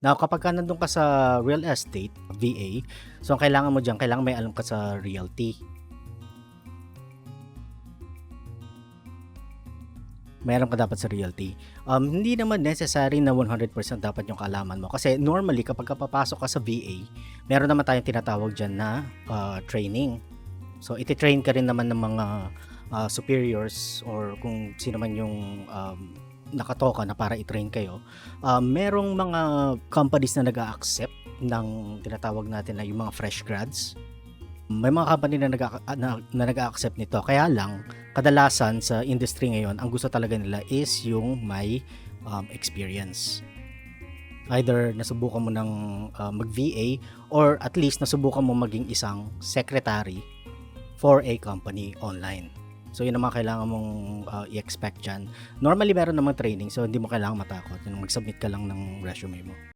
Now kapagka nandun ka sa real estate, VA, so ang kailangan mo diyan, kailangan may alam ka sa realty. Meron ka dapat sa realty. Hindi naman necessary na 100% dapat yung kaalaman mo. Kasi normally kapag papasok ka sa VA, meron naman tayong tinatawag diyan na training. So iti-train ka rin naman ng mga superiors or kung sino man yung nakatoka na para i-train kayo. Merong mga companies na nag-a-accept ng tinatawag natin na yung mga fresh grads. May mga company na nag-a-accept nito. Kaya lang, kadalasan sa industry ngayon, ang gusto talaga nila is yung may experience. Either nasubukan mo ng mag-VA or at least nasubukan mo maging isang secretary for a company online. So yun ang mga kailangan mong i-expect dyan. Normally meron namang training, so hindi mo kailangan matakot. Yung mag-submit ka lang ng resume mo.